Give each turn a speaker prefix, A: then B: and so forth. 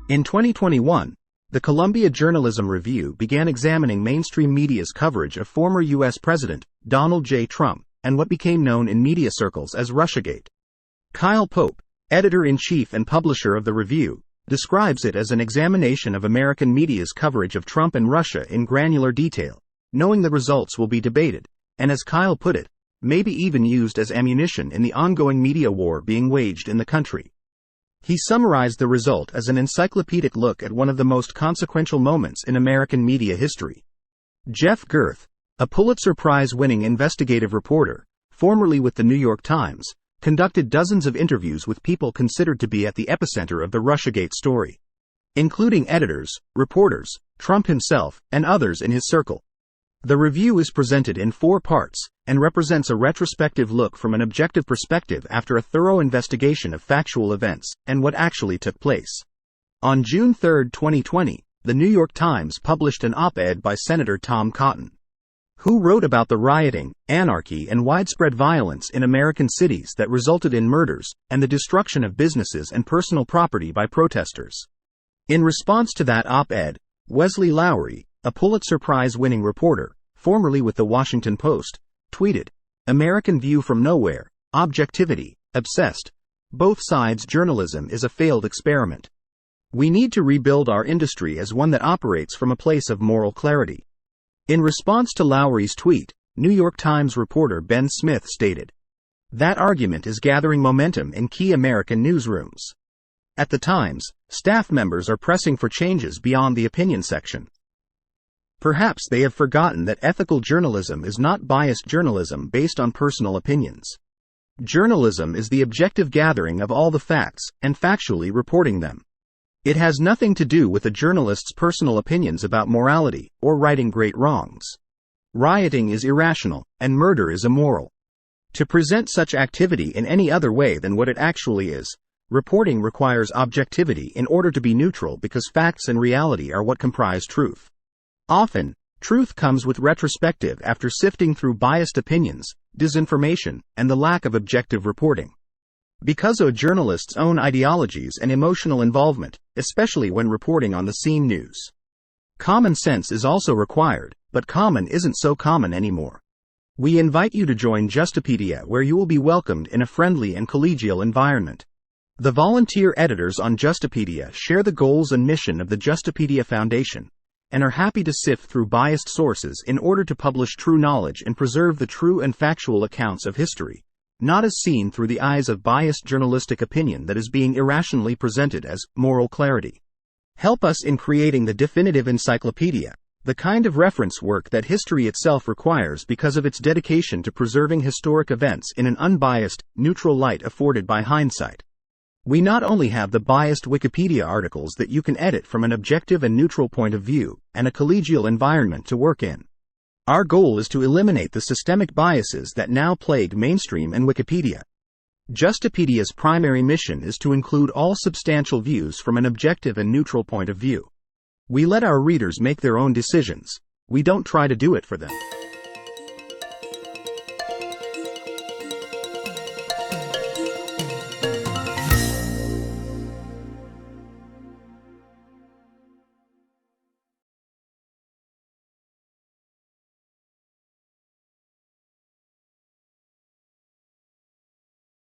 A: In 2021, the Columbia Journalism Review began examining mainstream media's coverage of former U.S. President Donald J. Trump and what became known in media circles as Russiagate. Kyle Pope, editor-in-chief and publisher of the review, describes it as an examination of American media's coverage of Trump and Russia in granular detail, knowing the results will be debated, and as Kyle put it, maybe even used as ammunition in the ongoing media war being waged in the country. He summarized the result as an encyclopedic look at one of the most consequential moments in American media history. Jeff Gerth, a Pulitzer Prize-winning investigative reporter, formerly with the New York Times, conducted dozens of interviews with people considered to be at the epicenter of the Russiagate story, including editors, reporters, Trump himself, and others in his circle. The review is presented in 4 parts, and represents a retrospective look from an objective perspective after a thorough investigation of factual events and what actually took place. On June 3, 2020, the New York Times published an op-ed by Senator Tom Cotton, who wrote about the rioting, anarchy, and widespread violence in American cities that resulted in murders and the destruction of businesses and personal property by protesters. In response to that op-ed, Wesley Lowery, a Pulitzer Prize-winning reporter, formerly with The Washington Post, tweeted, "American View from Nowhere, Objectivity, Obsessed. Both sides journalism is a failed experiment. We need to rebuild our industry as one that operates from a place of moral clarity." In response to Lowery's tweet, New York Times reporter Ben Smith stated, "That argument is gathering momentum in key American newsrooms. At the Times, staff members are pressing for changes beyond the opinion section. Perhaps they have forgotten that ethical journalism is not biased journalism based on personal opinions. Journalism is the objective gathering of all the facts and factually reporting them. It has nothing to do with a journalist's personal opinions about morality or righting great wrongs. Rioting is irrational, and murder is immoral. To present such activity in any other way than what it actually is, reporting requires objectivity in order to be neutral because facts and reality are what comprise truth. Often, truth comes with retrospective after sifting through biased opinions, disinformation, and the lack of objective reporting. Because of a journalist's own ideologies and emotional involvement, especially when reporting on the scene news. Common sense is also required, but common isn't so common anymore. We invite you to join Justapedia, where you will be welcomed in a friendly and collegial environment. The volunteer editors on Justapedia share the goals and mission of the Justapedia Foundation, and are happy to sift through biased sources in order to publish true knowledge and preserve the true and factual accounts of history, not as seen through the eyes of biased journalistic opinion that is being irrationally presented as moral clarity. Help us in creating the definitive encyclopedia, the kind of reference work that history itself requires because of its dedication to preserving historic events in an unbiased, neutral light afforded by hindsight. We not only have the biased Wikipedia articles that you can edit from an objective and neutral point of view, and a collegial environment to work in. Our goal is to eliminate the systemic biases that now plague mainstream and Wikipedia. Justapedia's primary mission is to include all substantial views from an objective and neutral point of view. We let our readers make their own decisions. We don't try to do it for them.